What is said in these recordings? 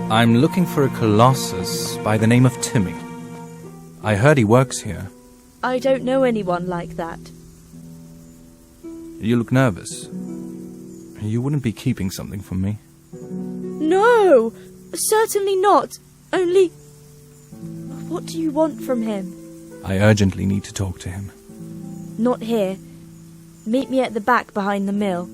I'm looking for a colossus by the name of Timmy. I heard he works here. I don't know anyone like that. You look nervous. You wouldn't be keeping something from me? No, certainly not. Only, what do you want from him? I urgently need to talk to him. Not here. Meet me at the back behind the mill.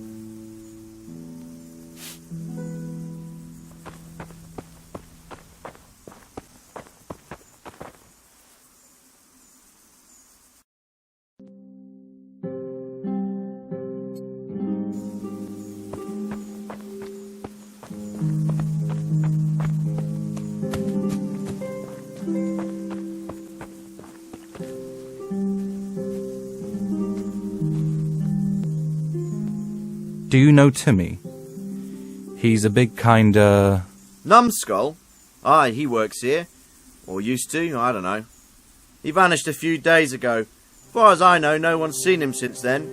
Do you know Timmy? He's a big Numbskull? Aye, he works here. Or used to, I don't know. He vanished a few days ago. As far as I know, no one's seen him since then.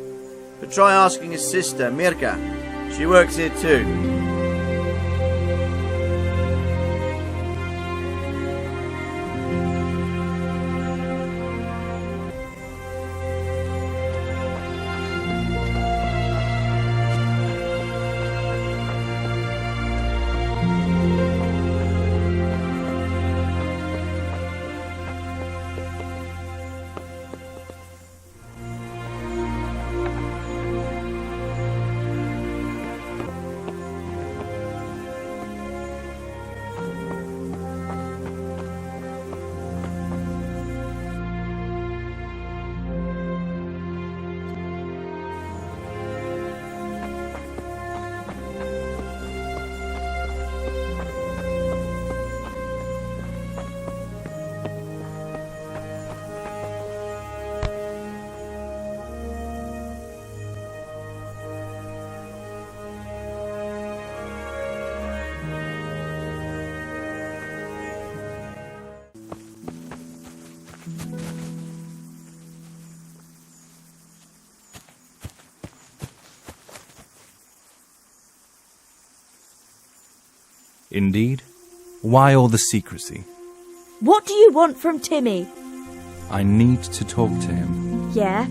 But try asking his sister, Mirka. She works here too. Indeed? Why all the secrecy? What do you want from Timmy? I need to talk to him. Yeah?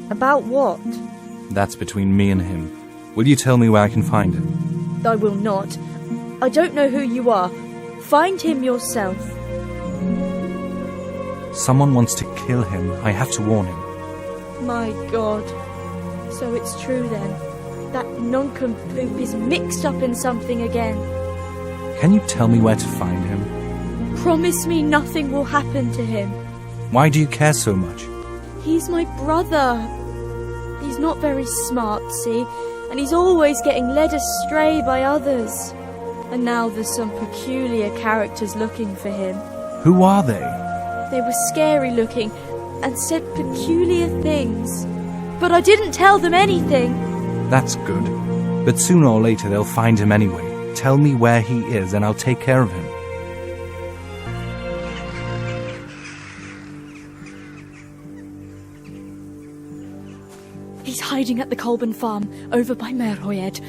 About what? That's between me and him. Will you tell me where I can find him? I will not. I don't know who you are. Find him yourself. Someone wants to kill him. I have to warn him. My God. So it's true then. That nincompoop is mixed up in something again. Can you tell me where to find him? Promise me nothing will happen to him. Why do you care so much? He's my brother. He's not very smart, see? And he's always getting led astray by others. And now there's some peculiar characters looking for him. Who are they? They were scary looking and said peculiar things. But I didn't tell them anything. That's good. But sooner or later they'll find him anyway. Tell me where he is and I'll take care of him. He's hiding at the Colburn farm over by Merhoyed.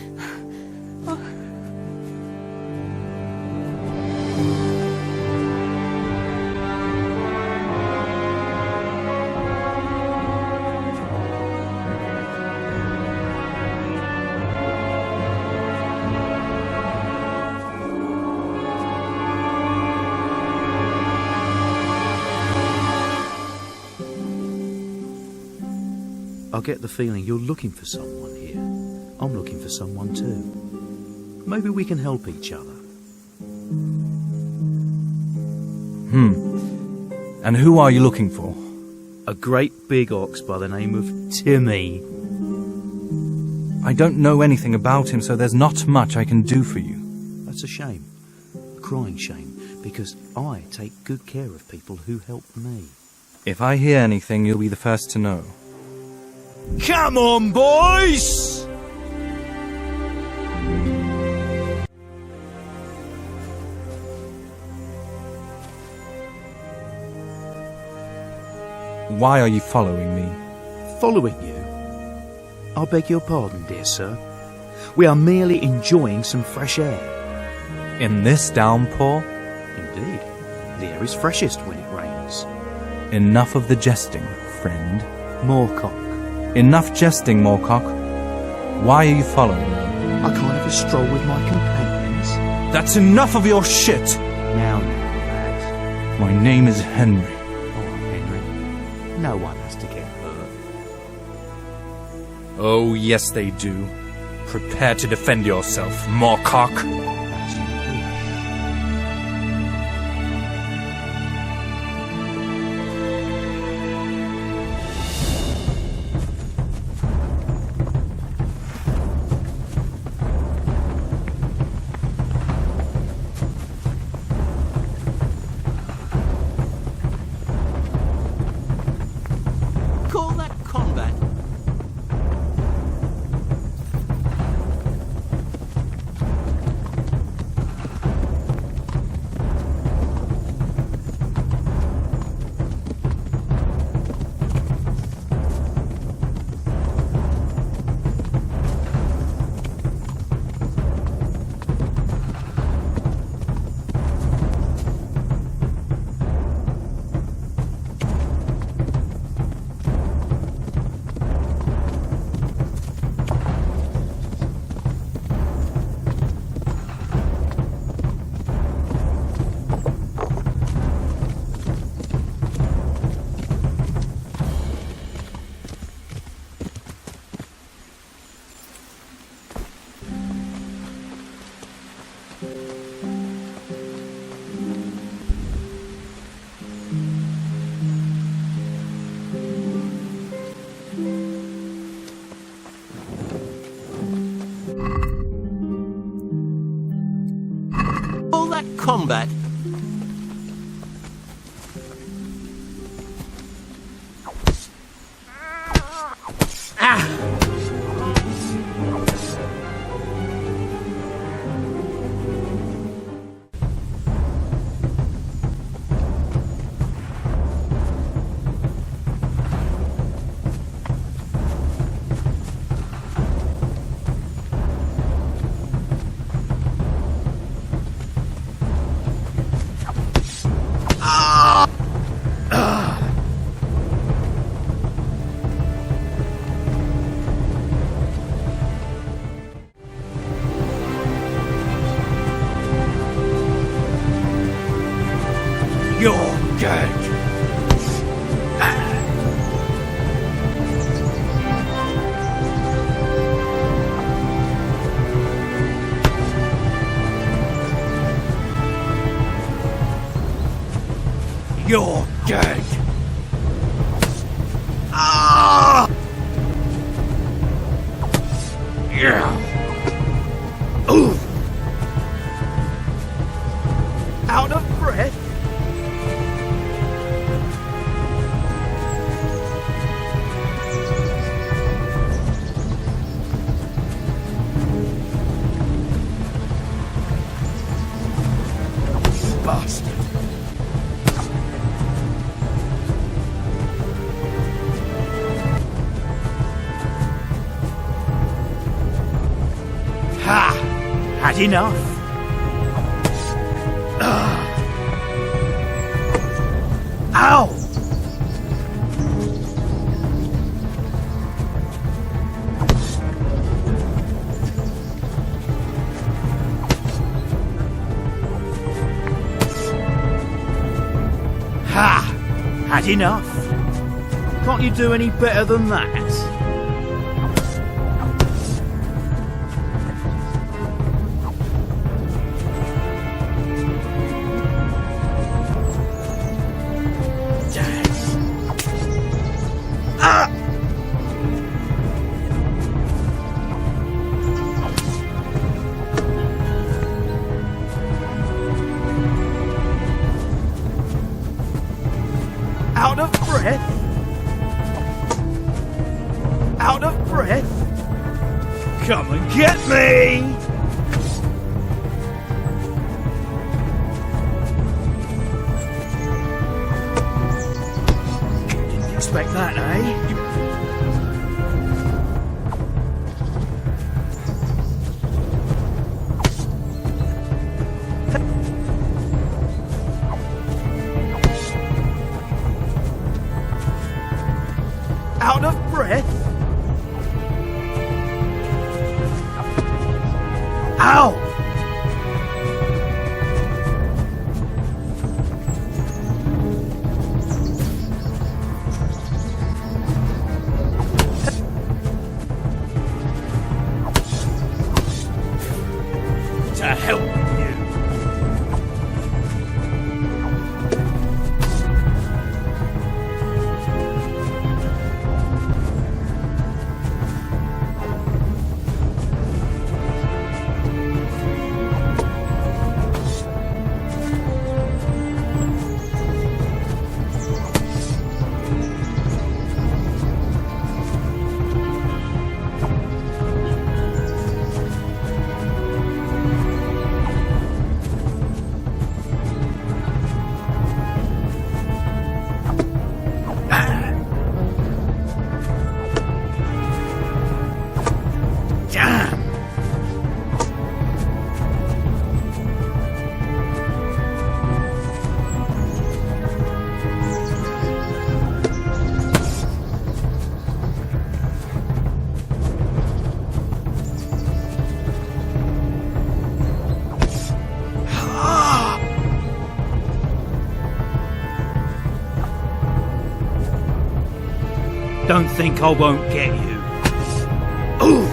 I get the feeling you're looking for someone here. I'm looking for someone too. Maybe we can help each other. And who are you looking for? A great big ox by the name of Timmy. I don't know anything about him, so there's not much I can do for you. That's a shame. A crying shame, because I take good care of people who help me. If I hear anything, you'll be the first to know. Come on, boys! Why are you following me? Following you? I beg your pardon, dear sir. We are merely enjoying some fresh air. In this downpour? Indeed. The air is freshest when it rains. Enough of the jesting, friend. Moorcock. Enough jesting, Moorcock. Why are you following me? I can't have a stroll with my companions. That's enough of your shit! Now, lad. My name is Henry. All right, Henry. No one has to get hurt. Oh, yes they do. Prepare to defend yourself, Moorcock. As you wish. Call that combat. Call that combat. You're dead. You're dead. Yeah. Ooh. Out of breath? Bastard. Ha! Had enough. Ow! Ha! Had enough. Can't you do any better than that? Out of breath? Out of breath? Come and get me! Didn't expect that, eh? Out of breath? Ow! To help with you. Damn! Don't think I won't get you. Ooh!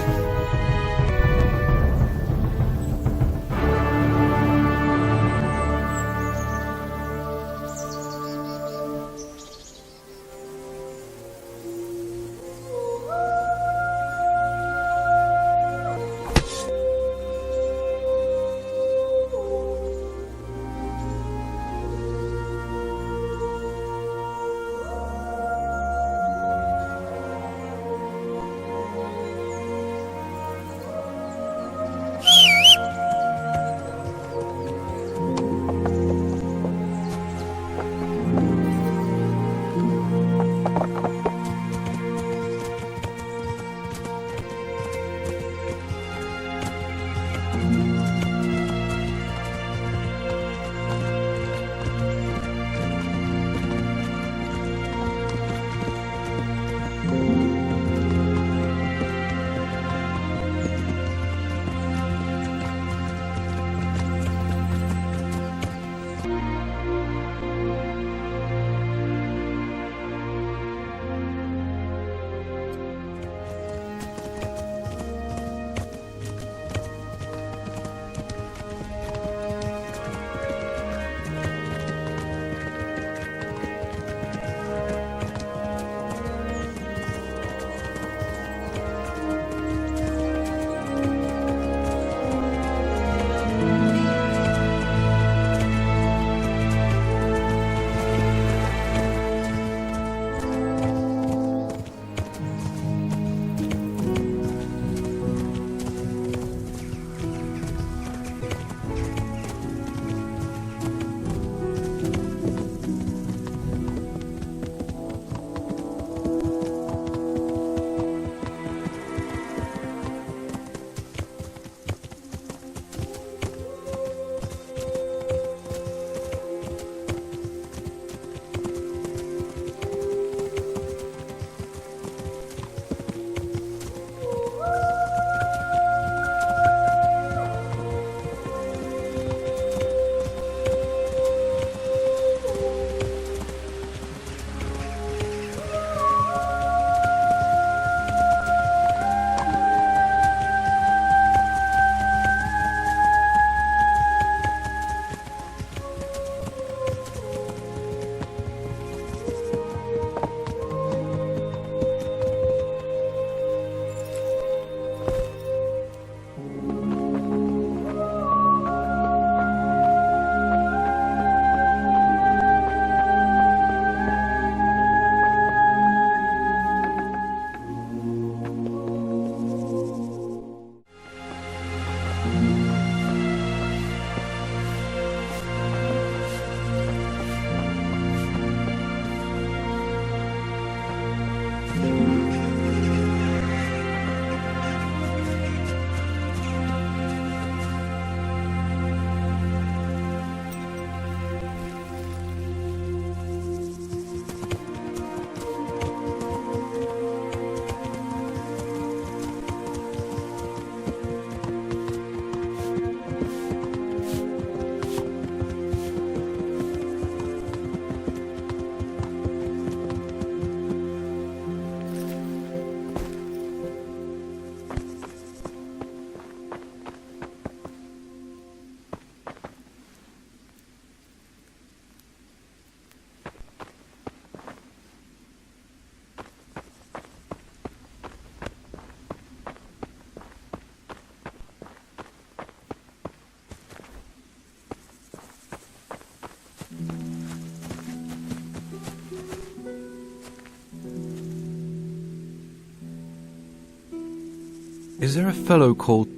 Is there a fellow called...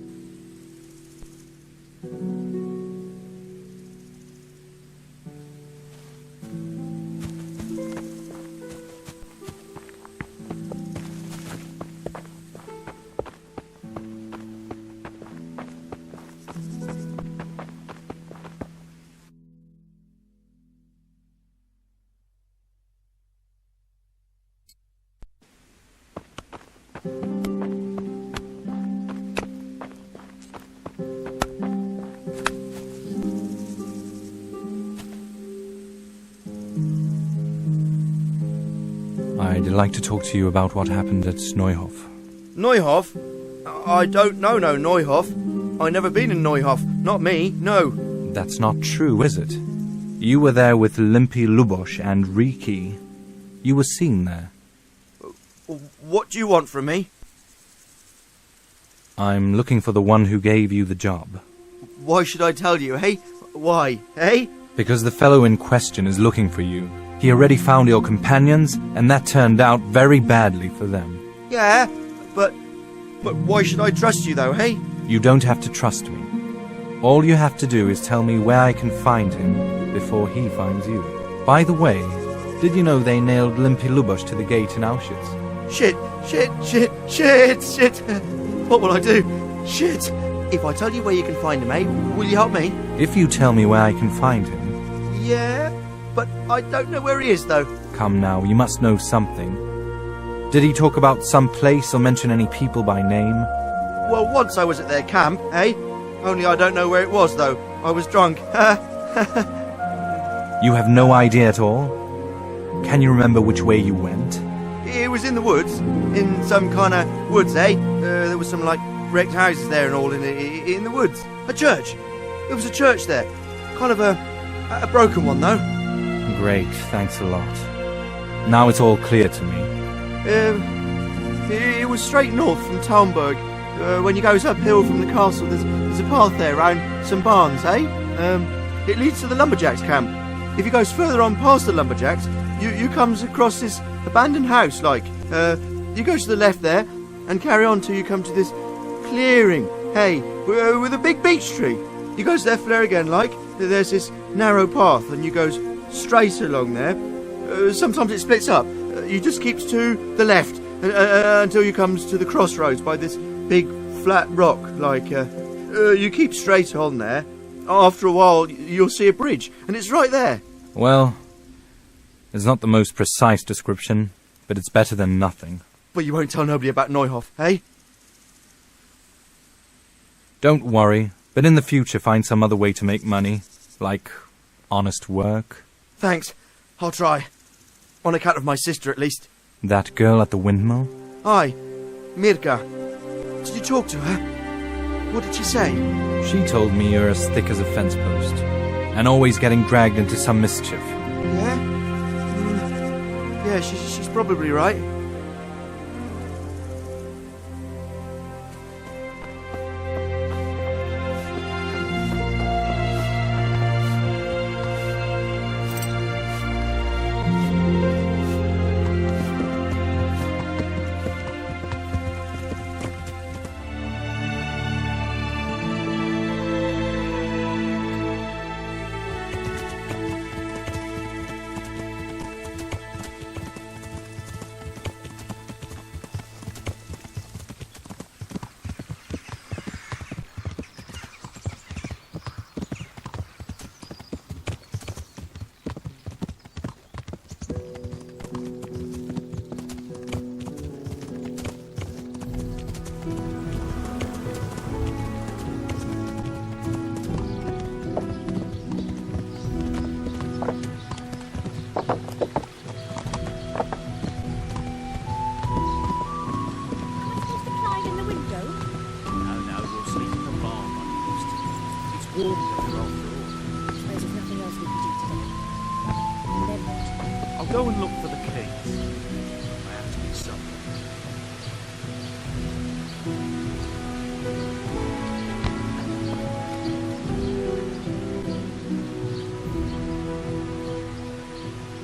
I'd like to talk to you about what happened at Neuhof. Neuhof? I don't know no Neuhof. I never been in Neuhof. Not me, no. That's not true, is it? You were there with Limpy Lubosh and Riki. You were seen there. What do you want from me? I'm looking for the one who gave you the job. Why should I tell you, hey? Why, hey? Because the fellow in question is looking for you. He already found your companions, and that turned out very badly for them. Yeah, but why should I trust you though, hey? You don't have to trust me. All you have to do is tell me where I can find him before he finds you. By the way, did you know they nailed Limpy Lubosh to the gate in Auschwitz? Shit. What will I do? Shit. If I tell you where you can find him, eh? Will you help me? If you tell me where I can find him... Yeah, but I don't know where he is, though. Come now, you must know something. Did he talk about some place or mention any people by name? Well, once I was at their camp, eh? Only I don't know where it was, though. I was drunk. You have no idea at all? Can you remember which way you went? It was in the woods. In some kind of woods, eh? There was some, like, wrecked houses there and all in the woods. A church. There was a church there. Kind of a broken one, though. Great, thanks a lot. Now it's all clear to me. It was straight north from Talmberg. When you goes uphill from the castle, there's a path there round some barns, eh? It leads to the lumberjacks' camp. If you goes further on past the lumberjacks, you comes across this abandoned house, like. You go to the left there, and carry on till you come to this clearing, hey, with a big beech tree. You goes left there again, like. There's this narrow path, and you goes straight along there. Sometimes it splits up. You just keeps to the left until you comes to the crossroads by this big flat rock, like. You keep straight on there. After a while, you'll see a bridge, and it's right there. Well, it's not the most precise description, but it's better than nothing. But you won't tell nobody about Neuhof, eh? Don't worry, but in the future find some other way to make money, like honest work. Thanks. I'll try. On account of my sister, at least. That girl at the windmill? Aye, Mirka. Did you talk to her? What did she say? She told me you're as thick as a fence post, and always getting dragged into some mischief. Yeah? Yeah, she's probably right. I'll go and look for the keys. I have to be somewhere.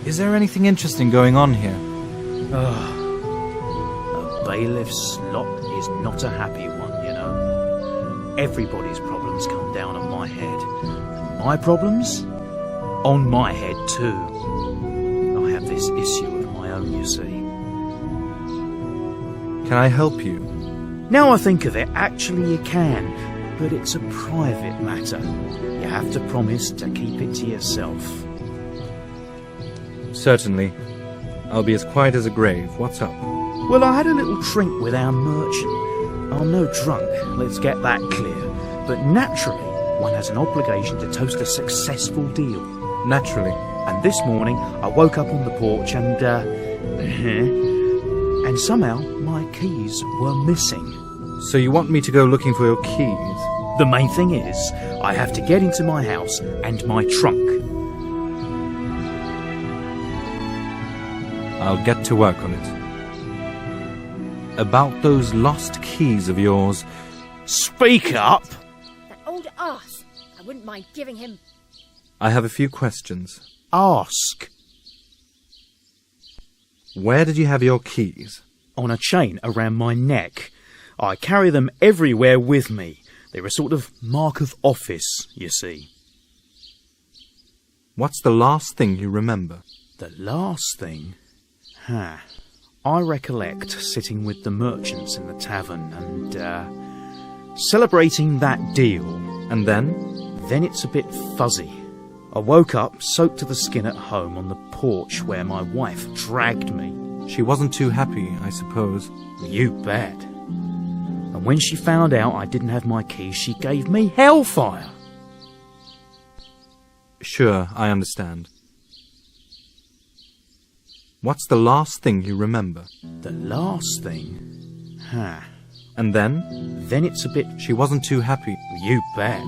Is there anything interesting going on here? A bailiff's slot is not a happy one. everybody's problems come down on my head. And my problems? On my head too. I have this issue of my own, you see. Can I help you? Now I think of it, actually you can, but it's a private matter. You have to promise to keep it to yourself. Certainly. I'll be as quiet as a grave. What's up? Well, I had a little drink with our merchant. I'm no drunk, let's get that clear. But naturally, one has an obligation to toast a successful deal. Naturally. And this morning, I woke up on the porch and, and somehow my keys were missing. So you want me to go looking for your keys? The main thing is, I have to get into my house and my trunk. I'll get to work on it. About those lost keys of yours. Speak up! That old arse. I wouldn't mind giving him... I have a few questions. Ask. Where did you have your keys? On a chain around my neck. I carry them everywhere with me. They're a sort of mark of office, you see. What's the last thing you remember? The last thing? I recollect sitting with the merchants in the tavern and, celebrating that deal. And then? Then it's a bit fuzzy. I woke up soaked to the skin at home on the porch where my wife dragged me. She wasn't too happy, I suppose. You bet. And when she found out I didn't have my keys, she gave me hellfire. Sure, I understand. What's the last thing you remember? The last thing? And then? Then it's a bit... She wasn't too happy. You bet.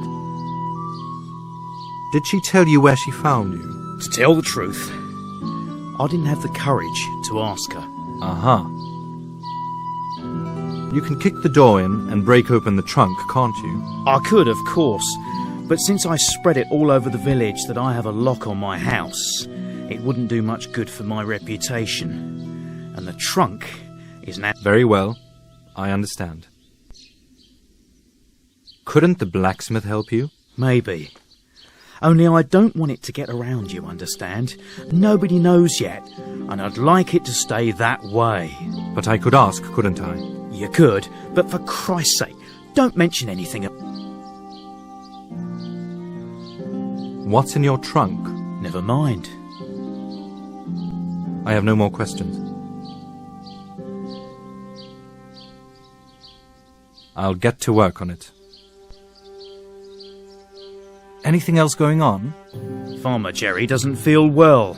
Did she tell you where she found you? To tell the truth, I didn't have the courage to ask her. Uh-huh. You can kick the door in and break open the trunk, can't you? I could, of course, but since I spread it all over the village that I have a lock on my house, it wouldn't do much good for my reputation. And the trunk is now... Very well. I understand. Couldn't the blacksmith help you? Maybe. Only I don't want it to get around, you understand? Nobody knows yet, and I'd like it to stay that way. But I could ask, couldn't I? You could, but for Christ's sake, don't mention anything. What's in your trunk? Never mind. I have no more questions. I'll get to work on it. Anything else going on? Farmer Jerry doesn't feel well.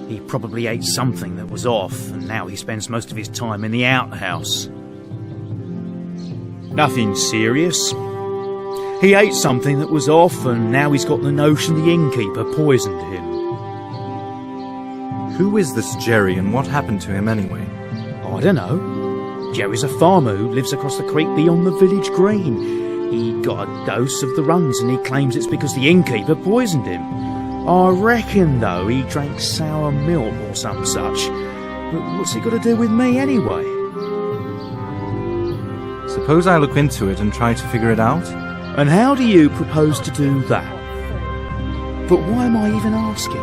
He probably ate something that was off, and now he spends most of his time in the outhouse. Nothing serious. He ate something that was off, and now he's got the notion the innkeeper poisoned him. Who is this Jerry, and what happened to him anyway? I don't know. Jerry's a farmer who lives across the creek beyond the village green. He got a dose of the runs, and he claims it's because the innkeeper poisoned him. I reckon, though, he drank sour milk or some such. But what's it got to do with me, anyway? Suppose I look into it and try to figure it out? And how do you propose to do that? But why am I even asking?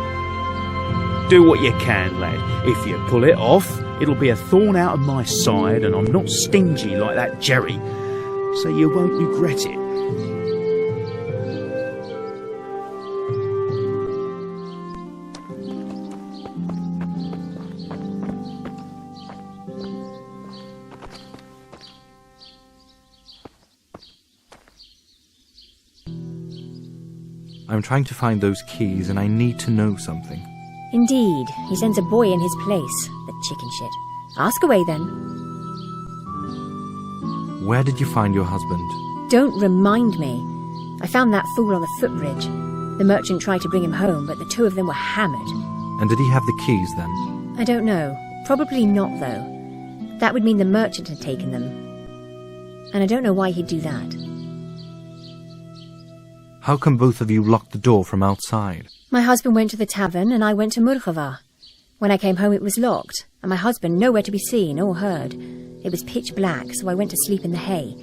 Do what you can, lad. If you pull it off, it'll be a thorn out of my side, and I'm not stingy like that Jerry, so you won't regret it. I'm trying to find those keys, and I need to know something. Indeed, he sends a boy in his place, the chicken shit. Ask away then. Where did you find your husband? Don't remind me. I found that fool on the footbridge. The merchant tried to bring him home, but the two of them were hammered. And did he have the keys then? I don't know. Probably not, though. That would mean the merchant had taken them. And I don't know why he'd do that. How come both of you locked the door from outside? My husband went to the tavern and I went to Murghava. When I came home it was locked, and my husband nowhere to be seen or heard. It was pitch black, so I went to sleep in the hay.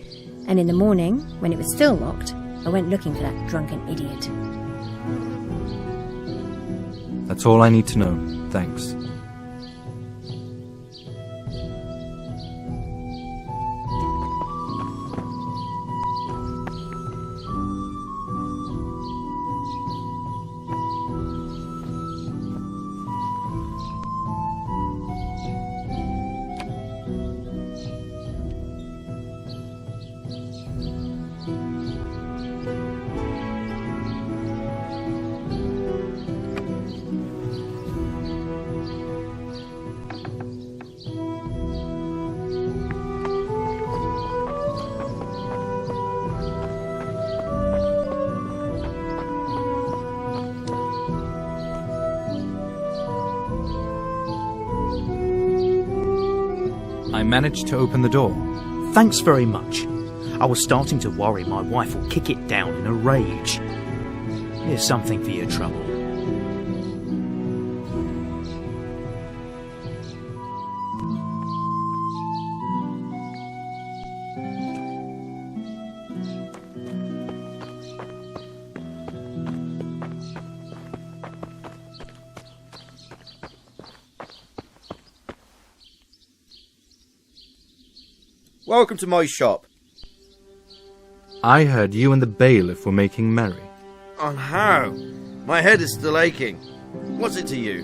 And in the morning, when it was still locked, I went looking for that drunken idiot. That's all I need to know. Thanks. I managed to open the door. Thanks very much. I was starting to worry my wife will kick it down in a rage. Here's something for your trouble. Welcome to my shop. I heard you and the bailiff were making merry. On how? My head is still aching. What's it to you?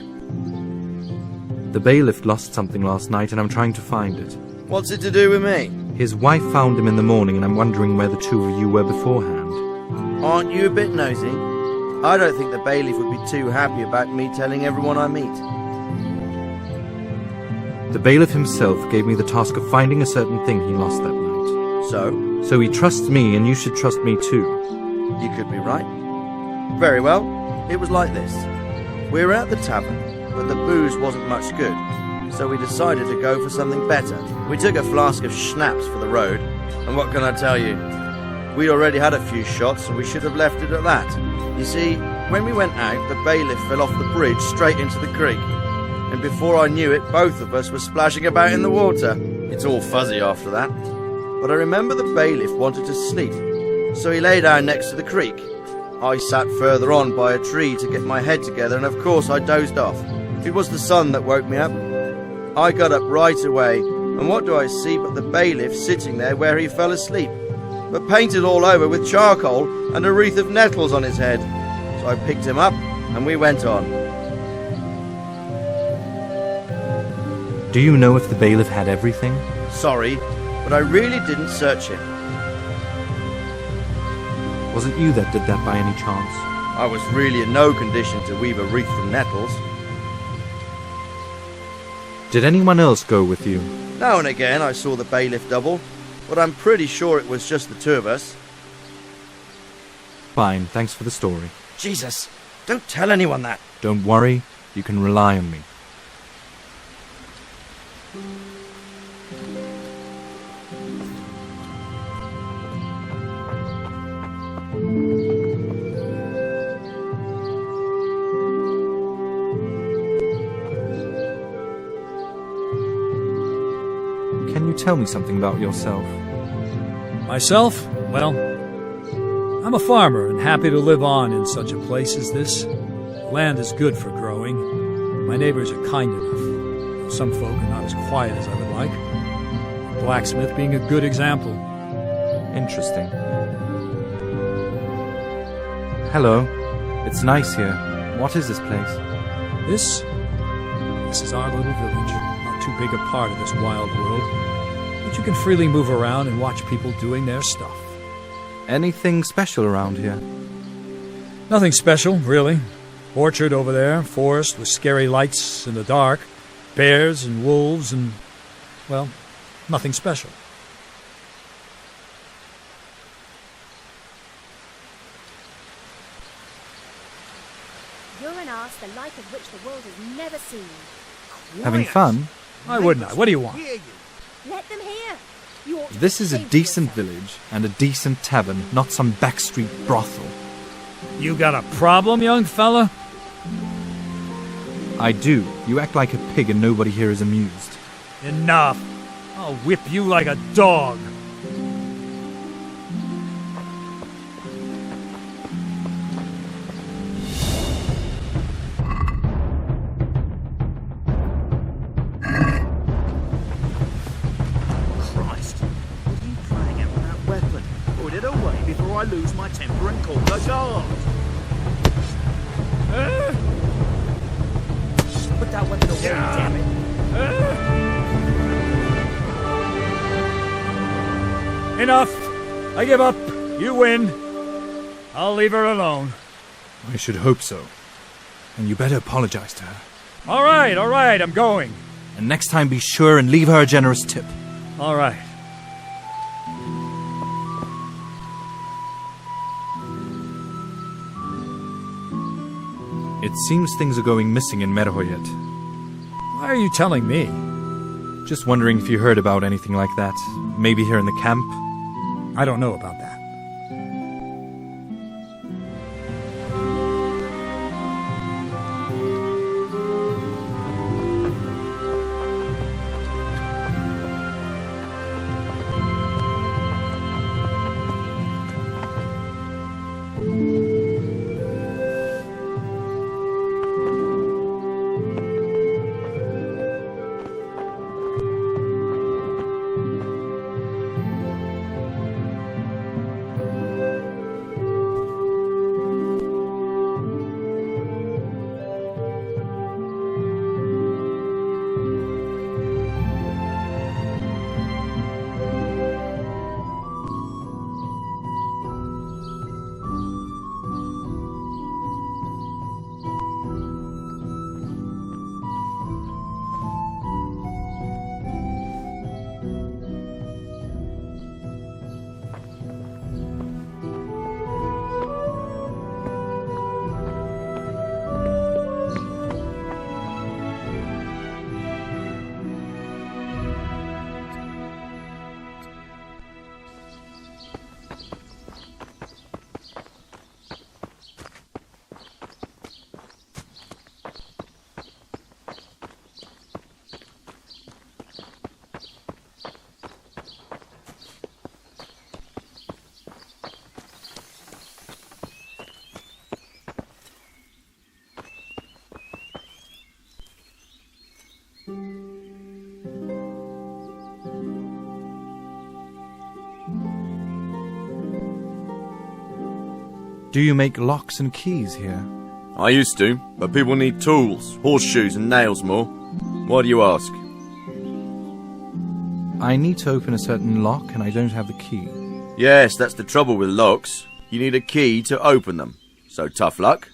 The bailiff lost something last night and I'm trying to find it. What's it to do with me? His wife found him in the morning and I'm wondering where the two of you were beforehand. Aren't you a bit nosy? I don't think the bailiff would be too happy about me telling everyone I meet. The bailiff himself gave me the task of finding a certain thing he lost that night. So he trusts me and you should trust me too. you could be right. Very well, it was like this. We were at the tavern, but the booze wasn't much good, so we decided to go for something better. We took a flask of schnapps for the road, and what can I tell you? We'd already had a few shots, and we should have left it at that. You see, when we went out, the bailiff fell off the bridge straight into the creek, and before I knew it, both of us were splashing about in the water. It's all fuzzy after that. But I remember the bailiff wanted to sleep, so he lay down next to the creek. I sat further on by a tree to get my head together, and of course I dozed off. It was the sun that woke me up. I got up right away, and what do I see but the bailiff sitting there where he fell asleep, but painted all over with charcoal and a wreath of nettles on his head. So I picked him up, and we went on. Do you know if the bailiff had everything? Sorry, but I really didn't search him. Wasn't you that did that by any chance? I was really in no condition to weave a wreath from nettles. Did anyone else go with you? Now and again I saw the bailiff double, but I'm pretty sure it was just the two of us. Fine, thanks for the story. Jesus, don't tell anyone that. Don't worry, you can rely on me. Can you tell me something about yourself? Myself? Well, I'm a farmer and happy to live on in such a place as this. The land is good for growing. My neighbors are kind enough. Some folk are not as quiet as I would like. The blacksmith being a good example. Interesting. Hello. It's nice here. What is this place? This is our little village. Not too big a part of this wild world. But you can freely move around and watch people doing their stuff. Anything special around here? Nothing special, really. Orchard over there, forest with scary lights in the dark, bears and wolves and, well, nothing special. You're an arse the like of which the world has never seen. Having fun? Why wouldn't I? What do you want? Let them hear. You ought to This is a ashamed of decent yourself. village and a decent tavern, not some backstreet brothel. You got a problem, young fella? I do. You act like a pig and nobody here is amused. Enough. I'll whip you like a dog. before I lose my temper and call the guard. Put that weapon away, damn it. Enough! I give up. You win. I'll leave her alone. I should hope so. And you better apologize to her. All right, I'm going. And next time be sure and leave her a generous tip. All right. It seems things are going missing in Merhoyet. Why are you telling me? Just wondering if you heard about anything like that. Maybe here in the camp? I don't know about that. Do you make locks and keys here? I used to, but people need tools, horseshoes and nails more. Why do you ask? I need to open a certain lock and I don't have the key. Yes, that's the trouble with locks. You need a key to open them. So tough luck.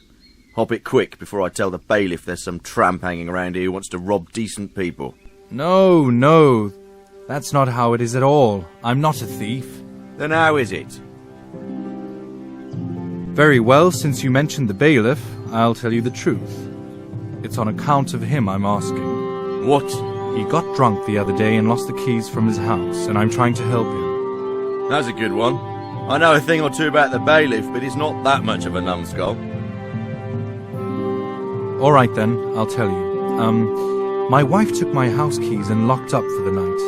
Hop it quick before I tell the bailiff there's some tramp hanging around here who wants to rob decent people. No. That's not how it is at all. I'm not a thief. Then how is it? Very well, since you mentioned the bailiff, I'll tell you the truth. It's on account of him I'm asking. What? He got drunk the other day and lost the keys from his house, and I'm trying to help him. That's a good one. I know a thing or two about the bailiff, but he's not that much of a numbskull. All right then, I'll tell you. My wife took my house keys and locked up for the night.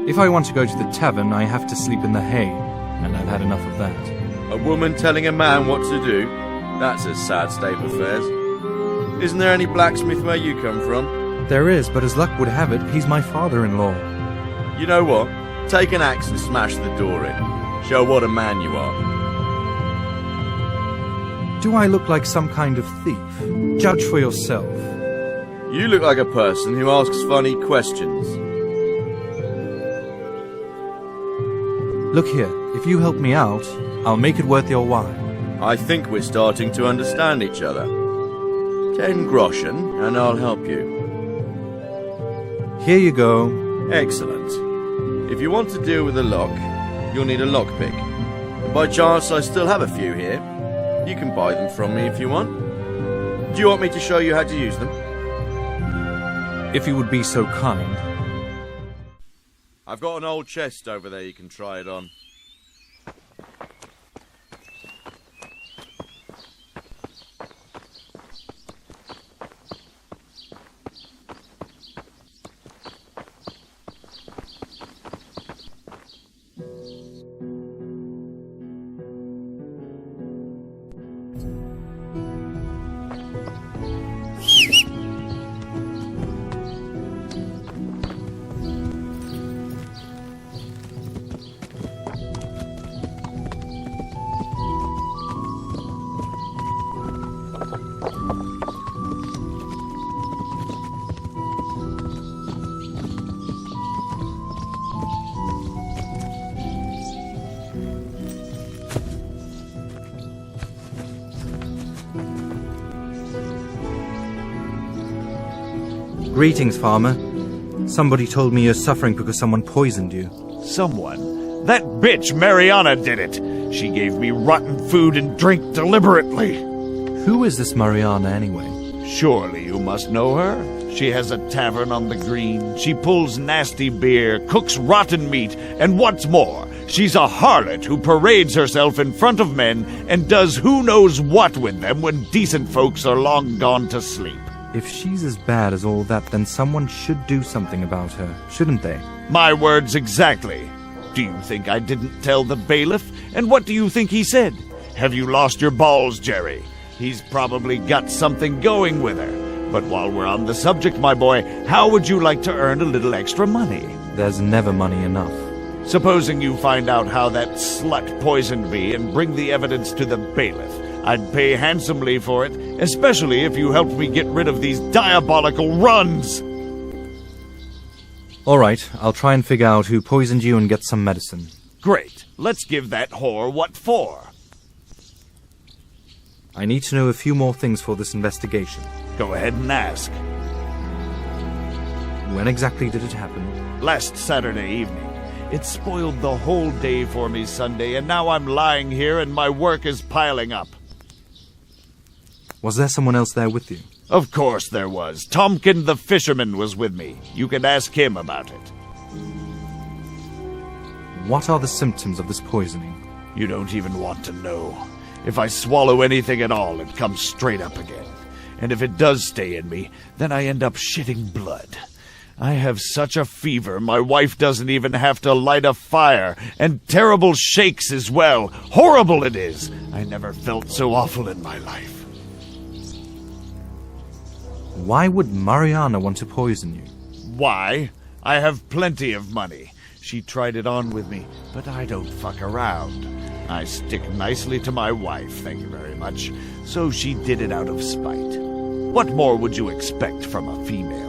If I want to go to the tavern, I have to sleep in the hay, and I've had enough of that. A woman telling a man what to do? That's a sad state of affairs. Isn't there any blacksmith where you come from? There is, but as luck would have it, he's my father-in-law. You know what? Take an axe and smash the door in. Show what a man you are. Do I look like some kind of thief? Judge for yourself. You look like a person who asks funny questions. Look here, if you help me out, I'll make it worth your while. I think we're starting to understand each other. 10 groschen, and I'll help you. Here you go. Excellent. If you want to deal with a lock, you'll need a lockpick. And by chance, I still have a few here. You can buy them from me if you want. Do you want me to show you how to use them? If you would be so kind. I've got an old chest over there you can try it on. Greetings, farmer. Somebody told me you're suffering because someone poisoned you. Someone? That bitch Mariana did it. She gave me rotten food and drink deliberately. Who is this Mariana, anyway? Surely you must know her. She has a tavern on the green. She pulls nasty beer, cooks rotten meat, and what's more, she's a harlot who parades herself in front of men and does who knows what with them when decent folks are long gone to sleep. If she's as bad as all that, then someone should do something about her, shouldn't they? My words exactly. Do you think I didn't tell the bailiff? And what do you think he said? Have you lost your balls, Jerry? He's probably got something going with her. But while we're on the subject, my boy, how would you like to earn a little extra money? There's never money enough. Supposing you find out how that slut poisoned me and bring the evidence to the bailiff. I'd pay handsomely for it, especially if you helped me get rid of these diabolical runs. All right, I'll try and figure out who poisoned you and get some medicine. Great. Let's give that whore what for. I need to know a few more things for this investigation. Go ahead and ask. When exactly did it happen? Last Saturday evening. It spoiled the whole day for me Sunday, and now I'm lying here and my work is piling up. Was there someone else there with you? Of course there was. Tomkin the fisherman was with me. You can ask him about it. What are the symptoms of this poisoning? You don't even want to know. If I swallow anything at all, it comes straight up again. And if it does stay in me, then I end up shitting blood. I have such a fever, my wife doesn't even have to light a fire, and terrible shakes as well. Horrible it is. I never felt so awful in my life. Why would Mariana want to poison you? Why? I have plenty of money. She tried it on with me, but I don't fuck around. I stick nicely to my wife, thank you very much, so she did it out of spite. What more would you expect from a female?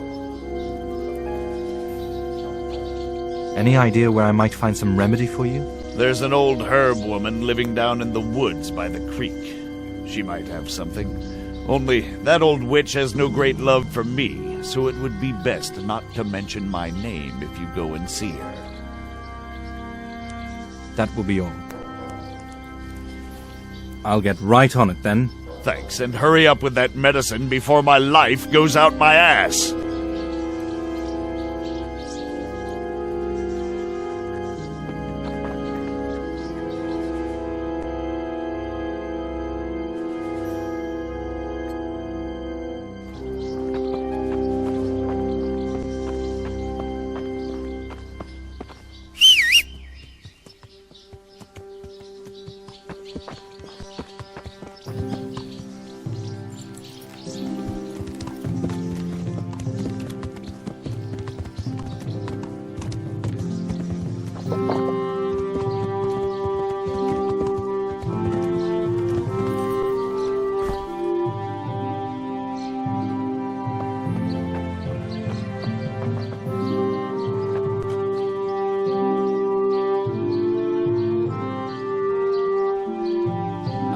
Any idea where I might find some remedy for you? There's an old herb woman living down in the woods by the creek. She might have something. Only that old witch has no great love for me, so it would be best not to mention my name if you go and see her. That will be all. I'll get right on it then. Thanks, and hurry up with that medicine before my life goes out my ass.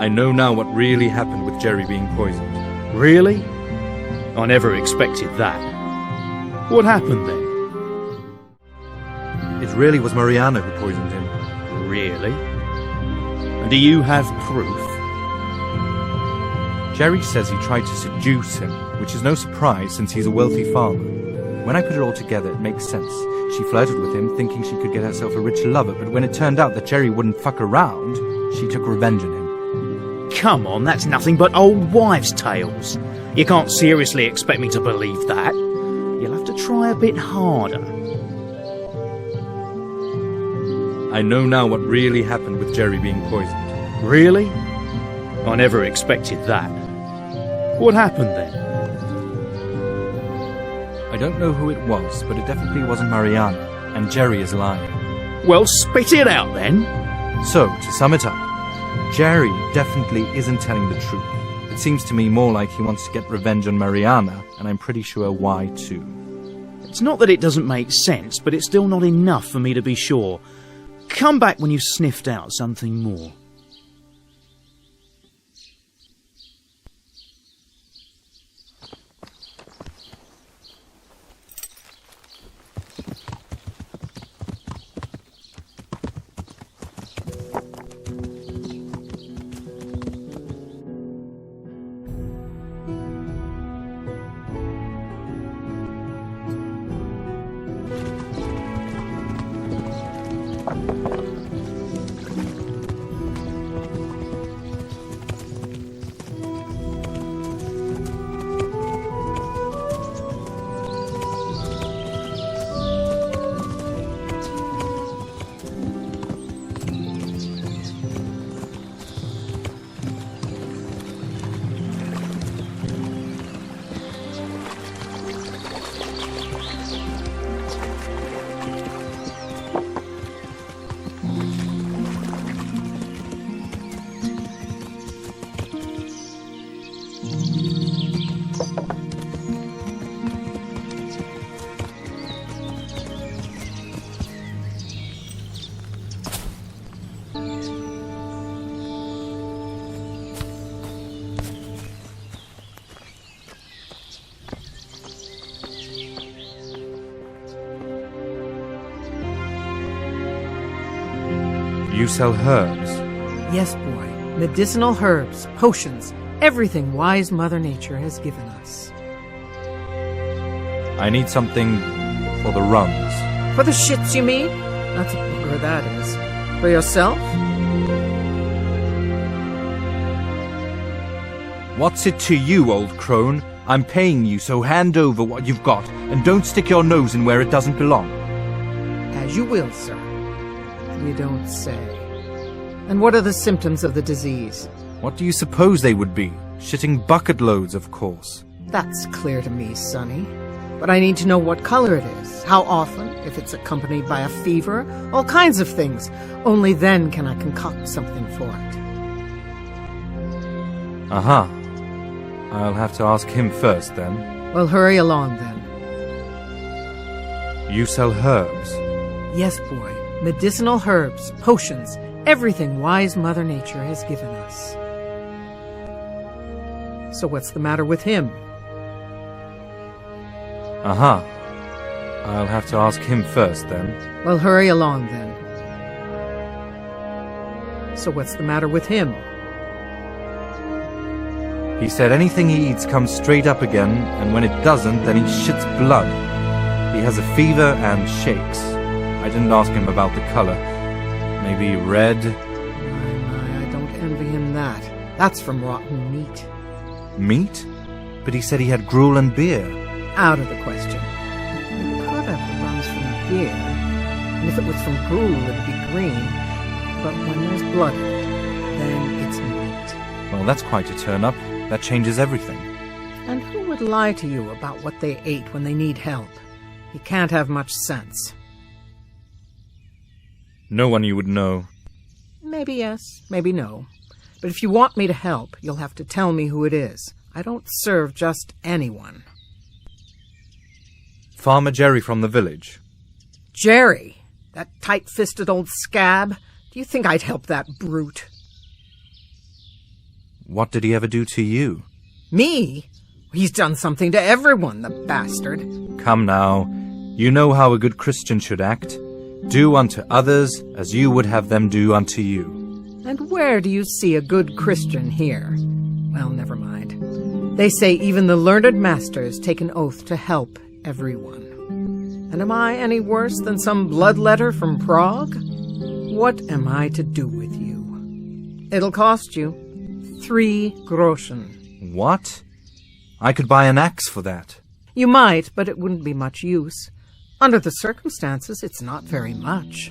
I know now what really happened with Jerry being poisoned. Really? I never expected that. What happened then? It really was Mariana who poisoned him. Really? And do you have proof? Jerry says he tried to seduce him, which is no surprise since he's a wealthy farmer. When I put it all together, it makes sense. She flirted with him, thinking she could get herself a rich lover, but when it turned out that Jerry wouldn't fuck around, she took revenge on him. Come on, that's nothing but old wives' tales. You can't seriously expect me to believe that. You'll have to try a bit harder. I know now what really happened with Jerry being poisoned. Really? I never expected that. What happened then? I don't know who it was, but it definitely wasn't Mariana, and Jerry is lying. Well, spit it out then. So, to sum it up, Jerry definitely isn't telling the truth. It seems to me more like he wants to get revenge on Mariana, and I'm pretty sure why too. It's not that it doesn't make sense, but it's still not enough for me to be sure. Come back when you've sniffed out something more. You sell herbs? Yes, boy. Medicinal herbs, potions, everything wise Mother Nature has given us. I need something for the runs. For the shits, you mean? That's a booger, that is. For yourself? What's it to you, old crone? I'm paying you, so hand over what you've got, and don't stick your nose in where it doesn't belong. As you will, sir. You don't say. And what are the symptoms of the disease? What do you suppose they would be? Shitting bucket loads, of course. That's clear to me, Sonny. But I need to know what color it is, how often, if it's accompanied by a fever, all kinds of things. Only then can I concoct something for it. Aha. I'll have to ask him first, then. Well, hurry along, then. You sell herbs? Yes, boy. Medicinal herbs, potions, everything wise Mother Nature has given us. So what's the matter with him? Aha. I'll have to ask him first, then. Well, hurry along, then. So what's the matter with him? He said anything he eats comes straight up again, and when it doesn't, then he shits blood. He has a fever and shakes. I didn't ask him about the color. Maybe red? My, I don't envy him that. That's from rotten meat. Meat? But he said he had gruel and beer. Out of the question. It could have runs from beer, and if it was from gruel, it'd be green. But when there's blood in it, then it's meat. Well, that's quite a turn-up. That changes everything. And who would lie to you about what they ate when they need help? You can't have much sense. No one you would know. Maybe yes, maybe no. But if you want me to help, you'll have to tell me who it is. I don't serve just anyone. Farmer Jerry from the village. Jerry? That tight-fisted old scab? Do you think I'd help that brute? What did he ever do to you? Me? He's done something to everyone, the bastard. Come now. You know how a good Christian should act. Do unto others as you would have them do unto you. And where do you see a good Christian here? Well, never mind. They say even the learned masters take an oath to help everyone. And am I any worse than some bloodletter from Prague? What am I to do with you? It'll cost you 3 groschen. What? I could buy an axe for that. You might, but it wouldn't be much use. Under the circumstances, it's not very much.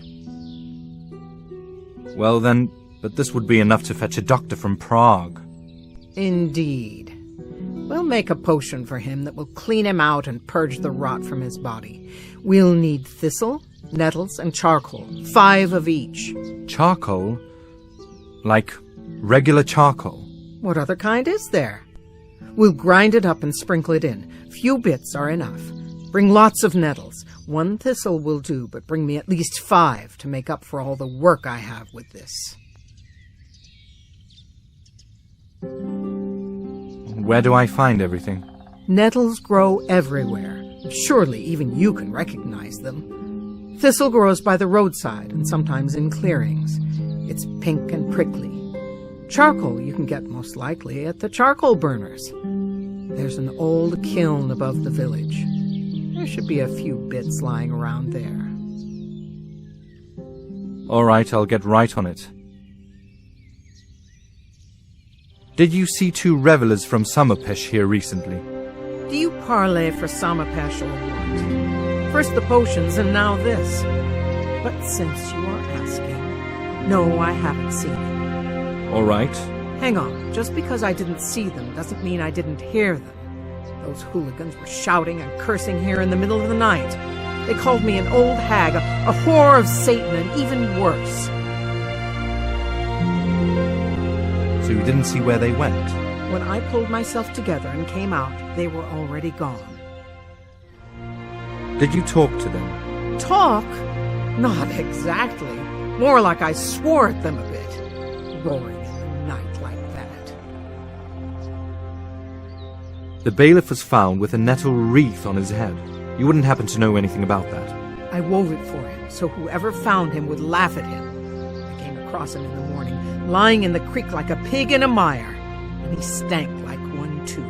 Well then, but this would be enough to fetch a doctor from Prague. Indeed. We'll make a potion for him that will clean him out and purge the rot from his body. We'll need thistle, nettles, and charcoal, 5 of each. Charcoal? Like regular charcoal? What other kind is there? We'll grind it up and sprinkle it in. Few bits are enough. Bring lots of nettles. 1 thistle will do, but bring me at least 5 to make up for all the work I have with this. Where do I find everything? Nettles grow everywhere. Surely even you can recognize them. Thistle grows by the roadside and sometimes in clearings. It's pink and prickly. Charcoal you can get most likely at the charcoal burners. There's an old kiln above the village. There should be a few bits lying around there. All right, I'll get right on it. Did you see 2 revelers from Summerpesh here recently? Do you parlay for Samapesh or what? First the potions and now this. But since you are asking, no, I haven't seen them. All right. Hang on, just because I didn't see them doesn't mean I didn't hear them. Those hooligans were shouting and cursing here in the middle of the night. They called me an old hag, a whore of Satan, and even worse. So you didn't see where they went? When I pulled myself together and came out, they were already gone. Did you talk to them? Talk? Not exactly. More like I swore at them a bit. Roaring in the night like that. The bailiff was found with a nettle wreath on his head. You wouldn't happen to know anything about that? I wove it for him, so whoever found him would laugh at him. I came across him in the morning, lying in the creek like a pig in a mire, and he stank like one too.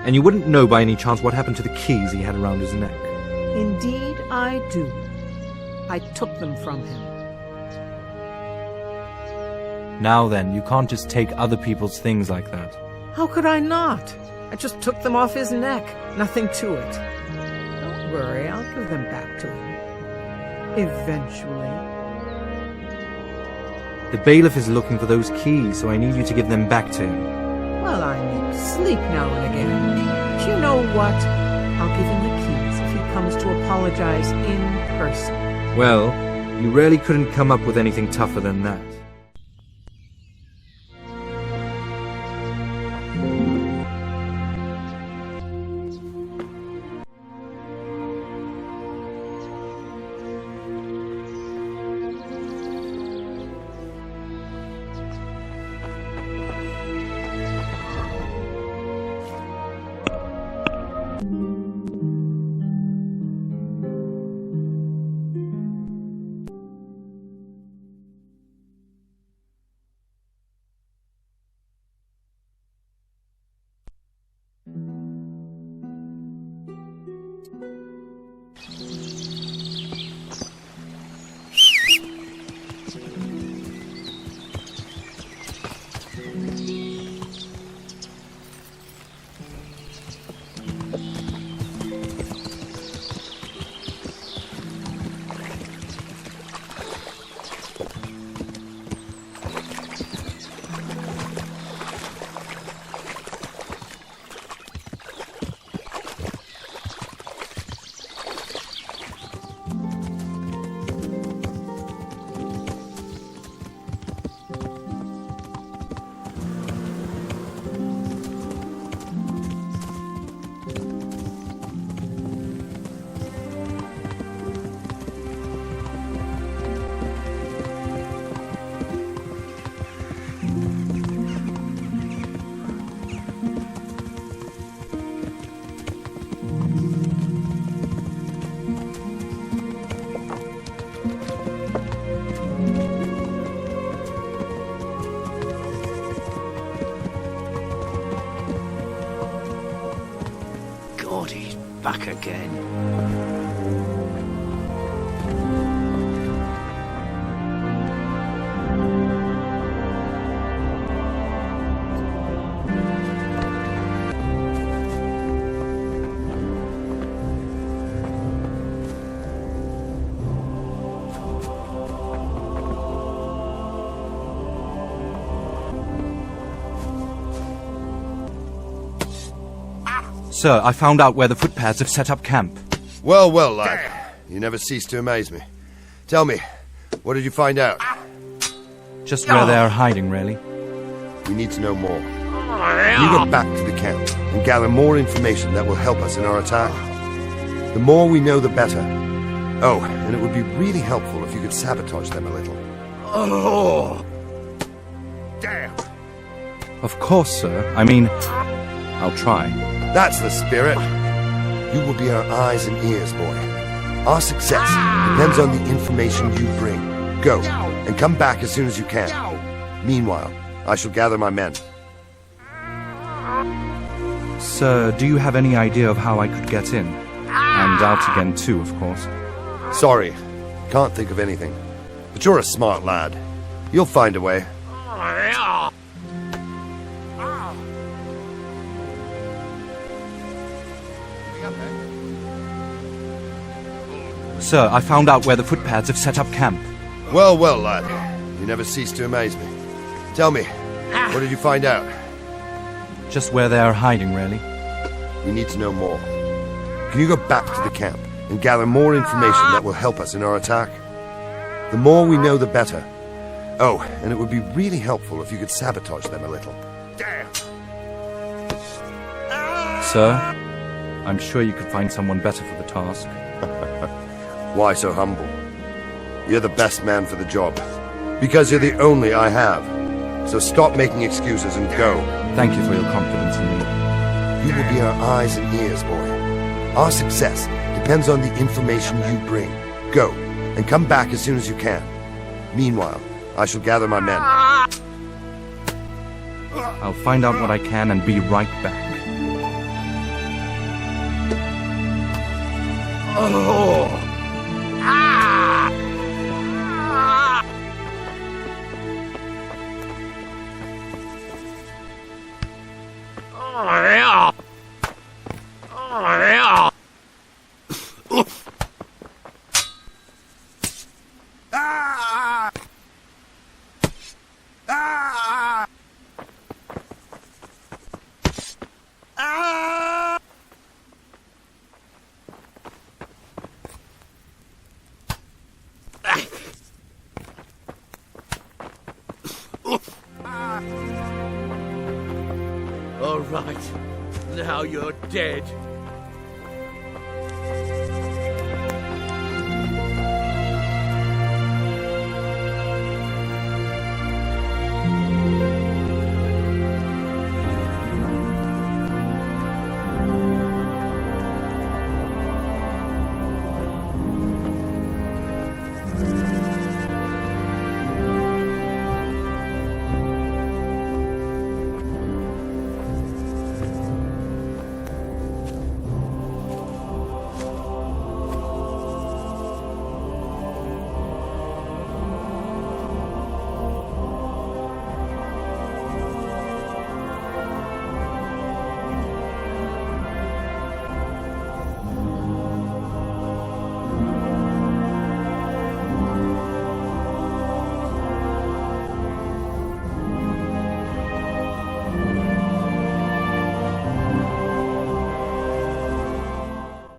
And you wouldn't know by any chance what happened to the keys he had around his neck? Indeed I do. I took them from him. Now then, you can't just take other people's things like that. How could I not? I just took them off his neck. Nothing to it. Don't worry, I'll give them back to him. Eventually. The bailiff is looking for those keys, so I need you to give them back to him. Well, I need sleep now and again. But you know what? I'll give him the keys if he comes to apologize in person. Well, you really couldn't come up with anything tougher than that. God, he's back again. Sir, I found out where the footpads have set up camp. Well, well, lad. You never cease to amaze me. Tell me, what did you find out? Just where they are hiding, really. We need to know more. You go back to the camp and gather more information that will help us in our attack. The more we know, the better. Oh, and it would be really helpful if you could sabotage them a little. Oh! Damn! Of course, sir. I mean, I'll try. That's the spirit. You will be our eyes and ears, boy. Our success depends on the information you bring. Go, and come back as soon as you can. Meanwhile, I shall gather my men. Sir, do you have any idea of how I could get in? And out again too, of course. Sorry, can't think of anything. But you're a smart lad. You'll find a way. Sir, I found out where the footpads have set up camp. Well, well, lad. You never cease to amaze me. Tell me, what did you find out? Just where they are hiding, really. We need to know more. Can you go back to the camp and gather more information that will help us in our attack? The more we know, the better. Oh, and it would be really helpful if you could sabotage them a little. Sir, I'm sure you could find someone better for the task. Why so humble? You're the best man for the job. Because you're the only I have. So stop making excuses and go. Thank you for your confidence in me. You will be our eyes and ears, boy. Our success depends on the information you bring. Go, and come back as soon as you can. Meanwhile, I shall gather my men. I'll find out what I can and be right back. All right. Now you're dead.